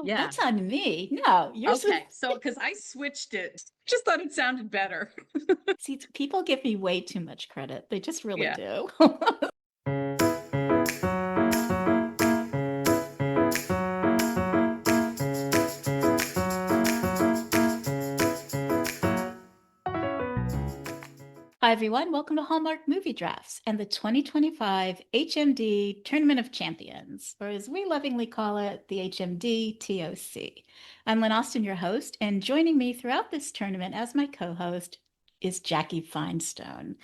Yeah. That's on me. No, you're Okay. So, because I switched it, just thought it sounded better. see, people give me way too much credit. They just really Yeah. do. Hi, everyone. Welcome to Hallmark Movie Drafts and the 2025 HMD Tournament of Champions, or as we lovingly call it, the HMD TOC. I'm Lynn Austin, your host, and joining me throughout this tournament as my co-host is Jackie Finestone.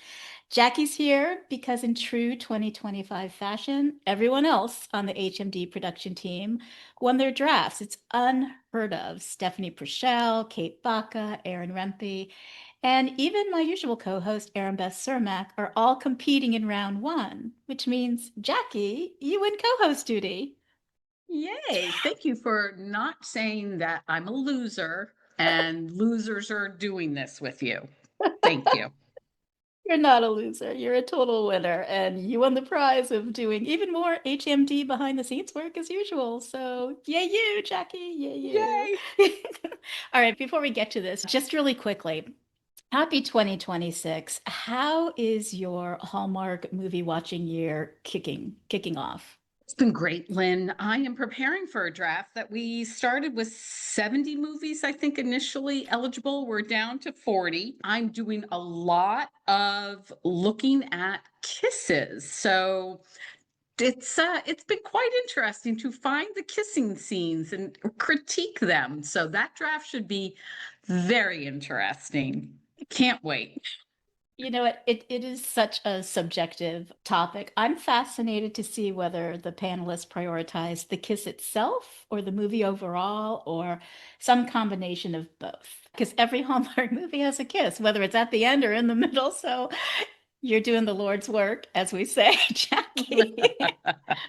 Jackie's here because in true 2025 fashion, everyone else on the HMD production team won their drafts. It's unheard of. Stephanie Purcell, Kate Baca, Aaron Rempe, and even my usual co-host, Aaron Beth Cermak, are all competing in round one, which means, Jackie, you win co-host duty. Yay. Thank you for not saying that I'm a loser and losers are doing this with you. Thank you. You're not a loser. You're a total winner. And you won the prize of doing even more HMD behind the scenes work as usual. So, yay, you, Jackie. Yay, you. Yay. All right, before we get to this, just really quickly, happy 2026. How is your Hallmark movie watching year kicking off? It's been great, Lynn. I am preparing for a draft that we started with 70 movies, I think, initially eligible. We're down to 40. I'm doing a lot of looking at kisses. So it's been quite interesting to find the kissing scenes and critique them. So that draft should be very interesting. Can't wait. You know what? It is such a subjective topic. I'm fascinated to see whether the panelists prioritize the kiss itself or the movie overall or some combination of both. Because every Hallmark movie has a kiss, whether it's at the end or in the middle. So you're doing the Lord's work, as we say, Jackie.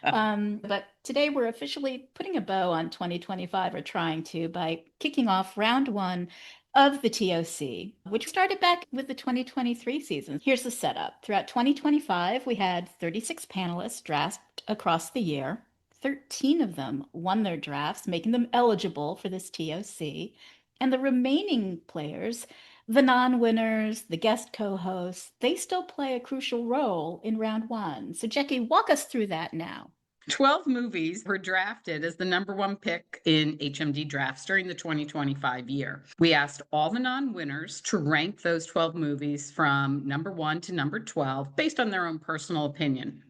But today we're officially putting a bow on 2025, or trying to, by kicking off round one of the TOC, which started back with the 2023 season. Here's the setup. Throughout 2025, we had 36 panelists draft across the year. 13 of them won their drafts, making them eligible for this TOC. And the remaining players, the non-winners, the guest co-hosts, they still play a crucial role in round one. So Jackie, walk us through that now. 12 movies were drafted as the number one pick in HMD drafts during the 2025 year. We asked all the non-winners to rank those 12 movies from number 1 to number 12 based on their own personal opinion.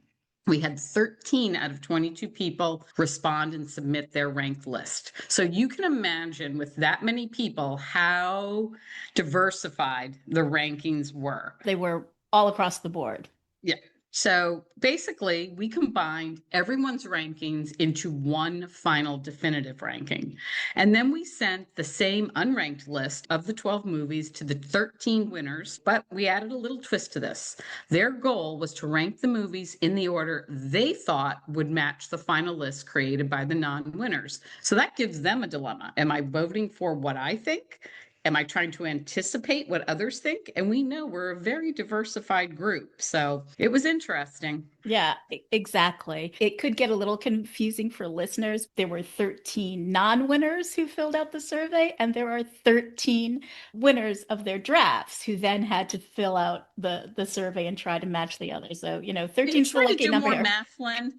We had 13 out of 22 people respond and submit their ranked list. So you can imagine with that many people how diversified the rankings were. They were all across the board. Yeah. So basically, we combined everyone's rankings into one final definitive ranking. And then we sent the same unranked list of the 12 movies to the 13 winners, but we added a little twist to this. Their goal was to rank the movies in the order they thought would match the final list created by the non-winners. So that gives them a dilemma. Am I voting for what I think? Am I trying to anticipate what others think? And we know we're a very diversified group. So it was interesting. Yeah, exactly. It could get a little confusing for listeners. There were 13 non-winners who filled out the survey, and there are 13 winners of their drafts who then had to fill out the survey and try to match the others. So, Can you 13 is the try to lucky do number more here. math, Lynn?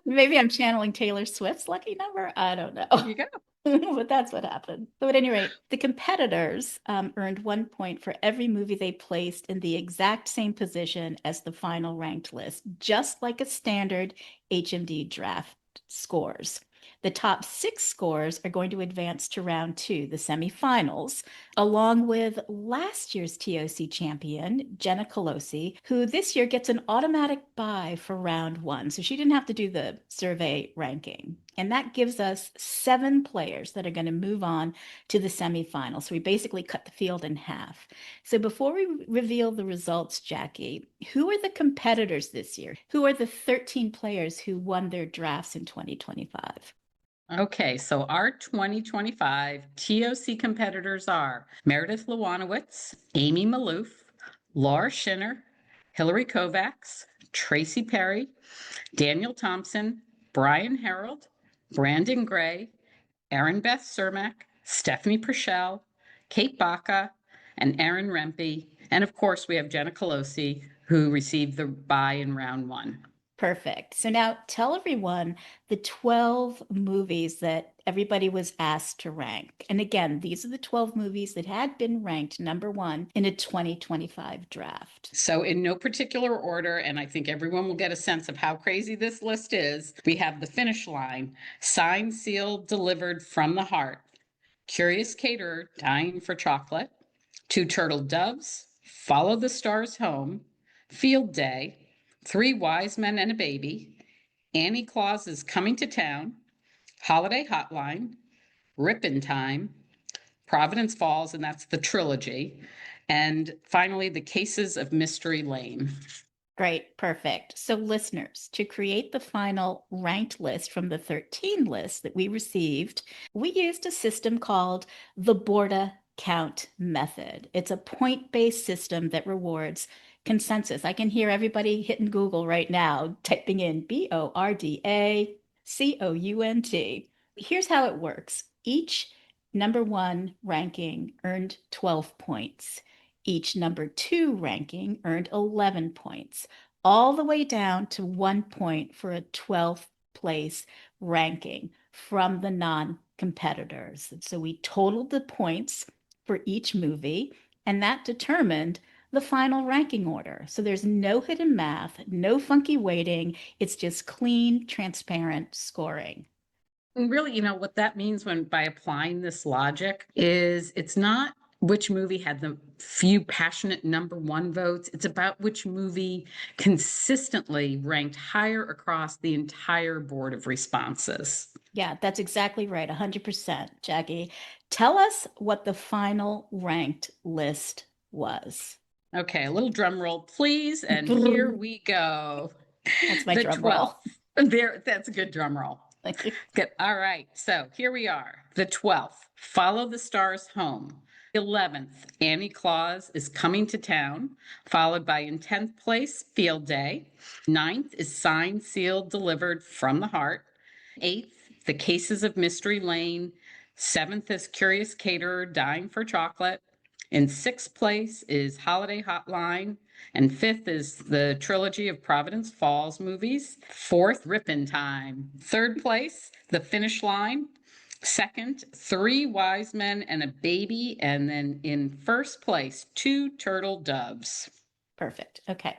Maybe I'm channeling Taylor Swift's lucky number. I don't know. There you go. But that's what happened. So at any rate, the competitors earned 1 point for every movie they placed in the exact same position as the final ranked list, just like a standard HMD draft scores. The top 6 scores are going to advance to round two, the semifinals, along with last year's TOC champion, Jenna Colosi, who this year gets an automatic bye for round one. So she didn't have to do the survey ranking. And that gives us 7 players that are going to move on to the semifinals. So we basically cut the field in half. So before we reveal the results, Jackie, who are the competitors this year? Who are the 13 players who won their drafts in 2025? Okay, so our 2025 TOC competitors are Meredith Lewanowitz, Amy Maloof, Laura Schinner, Hillary Kovacs, Tracy Perry, Daniel Thompson, Brian Harold, Brandon Gray, Erin Beth Cermak, Stephanie Purcell, Kate Baca, and Aaron Rempe. And of course, we have Jenna Colosi, who received the bye in round one. Perfect. So now tell everyone the 12 movies that everybody was asked to rank. And again, these are the 12 movies that had been ranked number one in a 2025 draft. So, in no particular order, and I think everyone will get a sense of how crazy this list is, we have The Finish Line, Signed, Sealed, Delivered from the Heart, Curious Caterer, Dying for Chocolate, Two Turtle Doves, Follow the Stars Home, Field Day, Three Wise Men and a Baby, Annie Claus is Coming to Town, Holiday Hotline, Rippin' Time, Providence Falls, and that's the trilogy, and finally, The Cases of Mystery Lane. Great, perfect. So, listeners, to create the final ranked list from the 13 lists that we received, we used a system called the Borda Count method. It's a point-based system that rewards consensus. I can hear everybody hitting Google right now, typing in BORDA COUNT. Here's how it works. Each number one ranking earned 12 points. Each number two ranking earned 11 points, all the way down to 1 point for a 12th place ranking from the non-competitors. So we totaled the points for each movie, and that determined the final ranking order. So there's no hidden math, no funky weighting. It's just clean, transparent scoring. And really, what that means by applying this logic is it's not which movie had the few passionate number one votes. It's about which movie consistently ranked higher across the entire board of responses. Yeah, that's exactly right. 100%. Jackie, tell us what the final ranked list was. Okay, a little drum roll, please. And here we go. That's my drum roll. That's a good drum roll. Thank you. Good. All right. So here we are. The 12th, Follow the Stars Home. 11th, Annie Claus is Coming to Town, followed by in 10th place, Field Day. 9th is Signed, Sealed, Delivered from the Heart. 8th, The Cases of Mystery Lane. 7th is Curious Caterer, Dying for Chocolate. In 6th place is Holiday Hotline. And 5th is the trilogy of Providence Falls movies. 4th, Rippin' Time. 3rd place, The Finish Line. 2nd, Three Wise Men and a Baby. And then in 1st place, Two Turtle Doves. Perfect. Okay.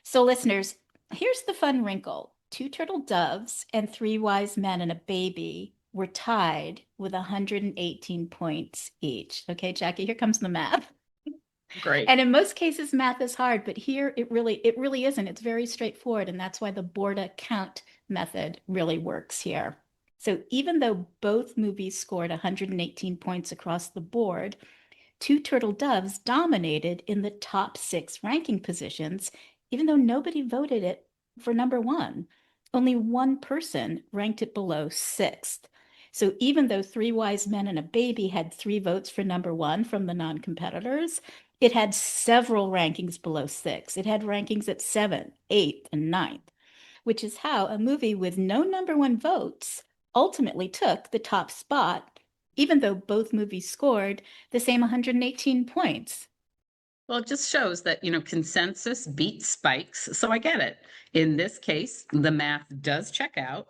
So, listeners, here's the fun wrinkle. Two Turtle Doves and Three Wise Men and a Baby were tied with 118 points each. Okay, Jackie, here comes the math. Great. And in most cases, math is hard, but here it really isn't. It's very straightforward, and that's why the Borda count method really works here. So even though both movies scored 118 points across the board, Two Turtle Doves dominated in the top 6 ranking positions, even though nobody voted it for number one. Only one person ranked it below 6th. So even though Three Wise Men and a Baby had 3 votes for number one from the non-competitors, it had several rankings below 6. It had rankings at 7th, 8th, and 9th, which is how a movie with no number one votes ultimately took the top spot, even though both movies scored the same 118 points. Well, it just shows that, consensus beats spikes. So I get it. In this case, the math does check out,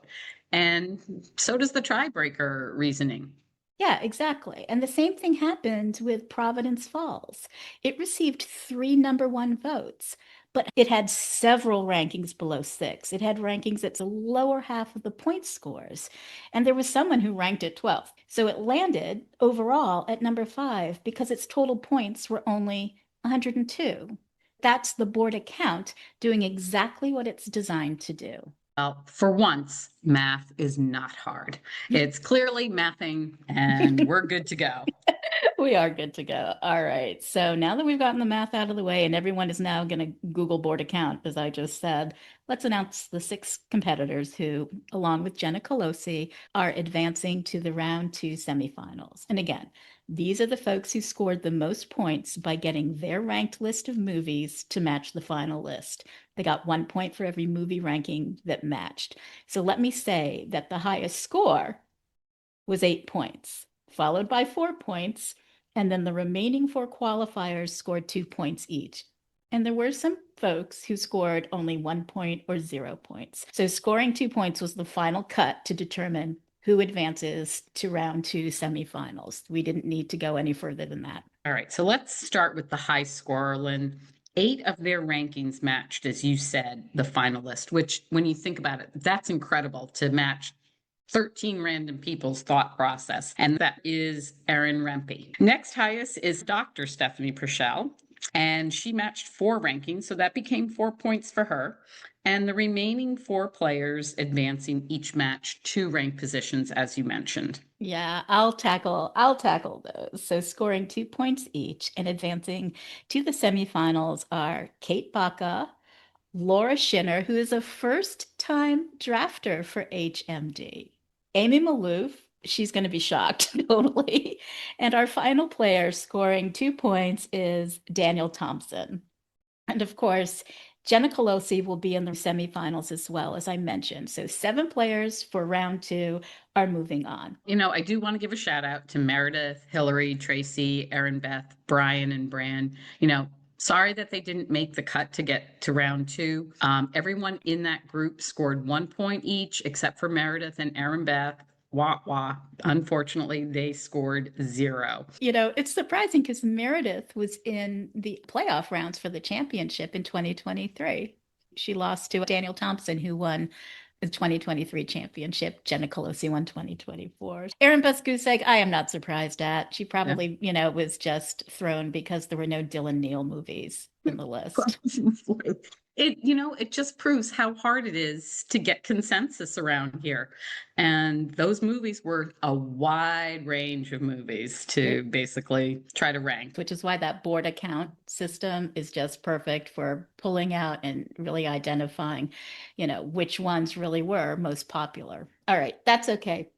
and so does the tiebreaker reasoning. Yeah, exactly. And the same thing happened with Providence Falls. It received 3 number one votes, but it had several rankings below 6. It had rankings at the lower half of the point scores. And there was someone who ranked it 12th. So it landed overall at number 5 because its total points were only 102. That's the Borda count doing exactly what it's designed to do. Well, for once, math is not hard. It's clearly mathing, and we're good to go. We are good to go. All right. So now that we've gotten the math out of the way and everyone is now going to Google board account, as I just said, let's announce the 6 competitors who, along with Jenna Colosi, are advancing to the round 2 semifinals. And again, these are the folks who scored the most points by getting their ranked list of movies to match the final list. They got 1 point for every movie ranking that matched. So let me say that the highest score was 8 points, followed by 4 points, and then the remaining 4 qualifiers scored 2 points each. And there were some folks who scored only 1 point or 0 points. So scoring 2 points was the final cut to determine who advances to round 2 semifinals. We didn't need to go any further than that. All right, so let's start with the high scorer, Lynn. 8 of their rankings matched, as you said, the finalist, which when you think about it, that's incredible to match 13 random people's thought process, and that is Erin Rempe. Next highest is Dr. Stephanie Purcell, and she matched 4 rankings, so that became 4 points for her. And the remaining 4 players advancing each match 2 rank positions, as you mentioned. Yeah, I'll tackle those. So scoring 2 points each and advancing to the semifinals are Kate Baca, Laura Schinner, who is a first-time drafter for HMD. Amy Malouf, she's going to be shocked, totally. And our final player scoring 2 points is Daniel Thompson. And of course, Jenna Colosi will be in the semifinals as well, as I mentioned. So 7 players for round 2 are moving on. You know, I do want to give a shout out to Meredith, Hillary, Tracy, Erin Beth, Brian, and Bran. You know, sorry that they didn't make the cut to get to round 2. Everyone in that group scored 1 point each, except for Meredith and Erin Beth. Wah, wah. Unfortunately, they scored 0. You know, it's surprising because Meredith was in the playoff rounds for the championship in 2023. She lost to Daniel Thompson, who won the 2023 championship. Jenna Colosi won 2024. Erin Buskusek, I am not surprised at. She probably, was just thrown because there were no Dylan Neal movies in the list. It just proves how hard it is to get consensus around here. And those movies were a wide range of movies to basically try to rank. Which is why that board account system is just perfect for pulling out and really identifying, which ones really were most popular. All right, that's okay.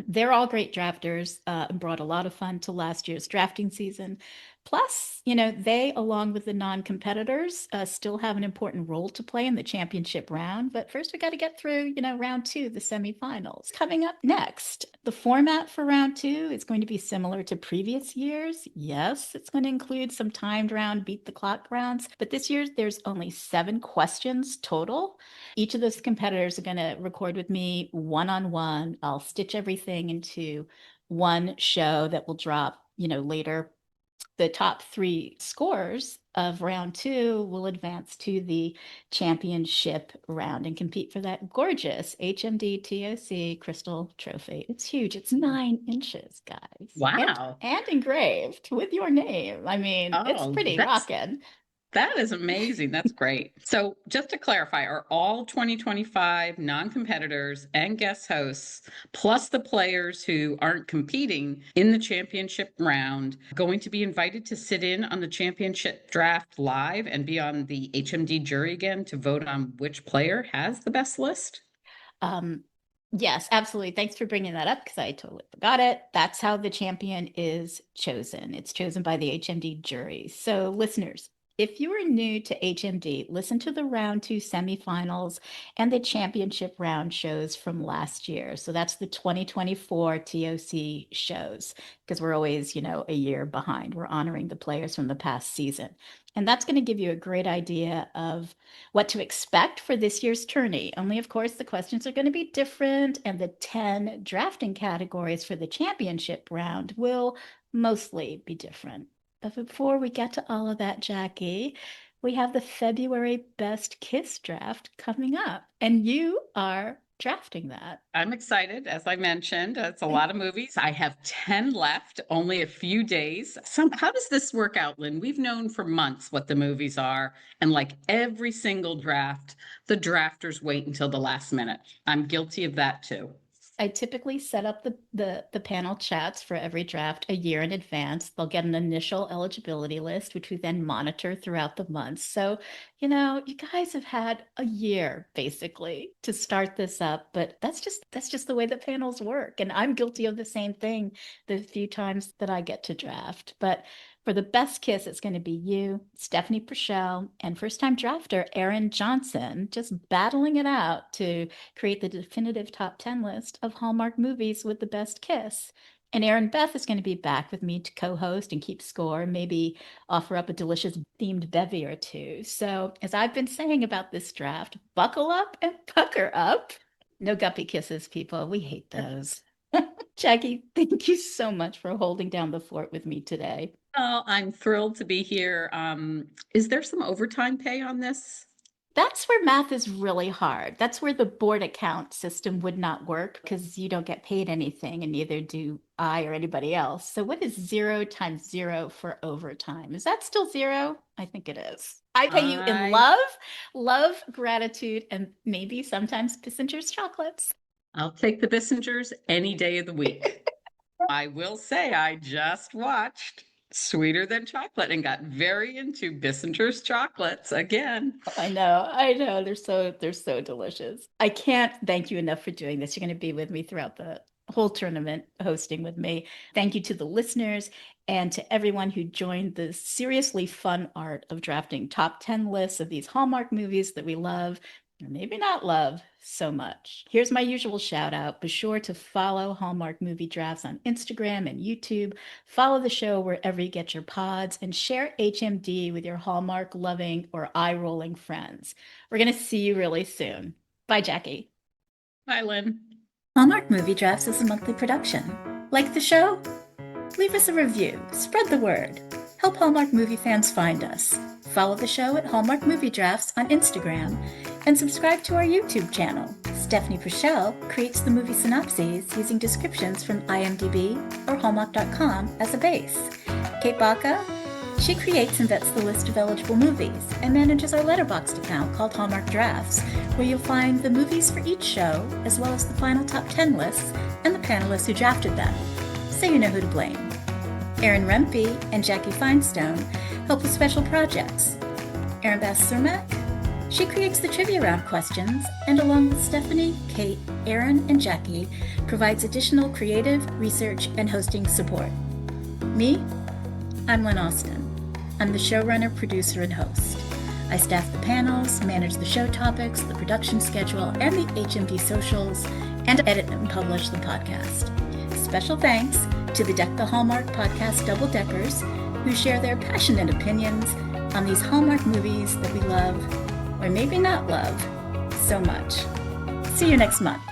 They're all great drafters and brought a lot of fun to last year's drafting season. Plus, they, along with the non-competitors, still have an important role to play in the championship round. But first, we got to get through, round 2, the semifinals. Coming up next, the format for round 2 is going to be similar to previous years. Yes, it's going to include some timed round, beat the clock rounds. But this year, there's only 7 questions total. Each of those competitors are going to record with me one-on-one. I'll stitch everything into one show that will drop, later. The top 3 scores of round 2 will advance to the championship round and compete for that gorgeous HMD TOC Crystal Trophy. It's huge. It's 9 inches, guys. Wow. And engraved with your name. I mean, it's pretty rocking. That is amazing. That's great. So just to clarify, are all 2025 non-competitors and guest hosts, plus the players who aren't competing in the championship round, going to be invited to sit in on the championship draft live and be on the HMD jury again to vote on which player has the best list? Yes, absolutely. Thanks for bringing that up because I totally forgot it. That's how the champion is chosen. It's chosen by the HMD jury. So listeners, if you are new to HMD, listen to the round 2 semifinals and the championship round shows from last year. So that's the 2024 TOC shows because we're always, a year behind. We're honoring the players from the past season. And that's going to give you a great idea of what to expect for this year's tourney. Only, of course, the questions are going to be different and the 10 drafting categories for the championship round will mostly be different. But before we get to all of that, Jackie, we have the February Best Kiss draft coming up, and you are drafting that. I'm excited. As I mentioned, it's a lot of movies. I have 10 left, only a few days. How does this work out, Lynn? We've known for months what the movies are, and like every single draft, the drafters wait until the last minute. I'm guilty of that too. I typically set up the panel chats for every draft a year in advance. They'll get an initial eligibility list, which we then monitor throughout the months. So, you guys have had a year basically to start this up, but that's just the way that panels work. And I'm guilty of the same thing the few times that I get to draft. But for the best kiss, it's going to be you, Stephanie Purcell, and first-time drafter Erin Johnson, just battling it out to create the definitive top 10 list of Hallmark movies with the best kiss. And Erin Beth is going to be back with me to co-host and keep score, maybe offer up a delicious themed bevy or two. So as I've been saying about this draft, buckle up and pucker up. No guppy kisses, people. We hate those. Jackie, thank you so much for holding down the fort with me today. Oh, I'm thrilled to be here. Is there some overtime pay on this? That's where math is really hard. That's where the board account system would not work because you don't get paid anything and neither do I or anybody else. So what is 0 times 0 for overtime? Is that still 0? I think it is. I pay you in love, gratitude, and maybe sometimes Kissinger's chocolates. I'll take the Bissingers any day of the week. I will say I just watched Sweeter Than Chocolate and got very into Bissinger's chocolates again. I know. They're so delicious. I can't thank you enough for doing this. You're going to be with me throughout the whole tournament, hosting with me. Thank you to the listeners and to everyone who joined the seriously fun art of drafting top 10 lists of these Hallmark movies that we love, or maybe not love so much. Here's my usual shout out. Be sure to follow Hallmark Movie Drafts on Instagram and YouTube. Follow the show wherever you get your pods and share HMD with your Hallmark loving or eye rolling friends. We're going to see you really soon. Bye, Jackie. Bye, Lynn. Hallmark Movie Drafts is a monthly production. Like the show? Leave us a review. Spread the word. Help Hallmark movie fans find us. Follow the show at Hallmark Movie Drafts on Instagram and subscribe to our YouTube channel. Stephanie Purcell creates the movie synopses using descriptions from IMDb or Hallmark.com as a base. Kate Baca, she creates and vets the list of eligible movies and manages our Letterboxd account called Hallmark Drafts, where you'll find the movies for each show, as well as the final top 10 lists and the panelists who drafted them, so you know who to blame. Erin Rempe and Jackie Finestone help with special projects. Erin Bass-Surmak, she creates the trivia round questions, and along with Stephanie, Kate, Erin, and Jackie, provides additional creative, research, and hosting support. Me? I'm Lynn Austin. I'm the showrunner, producer, and host. I staff the panels, manage the show topics, the production schedule, and the HMD socials, and edit and publish the podcast. Special thanks to the Deck the Hallmark podcast double-deckers who share their passionate opinions on these Hallmark movies that we love, or maybe not love, so much. See you next month.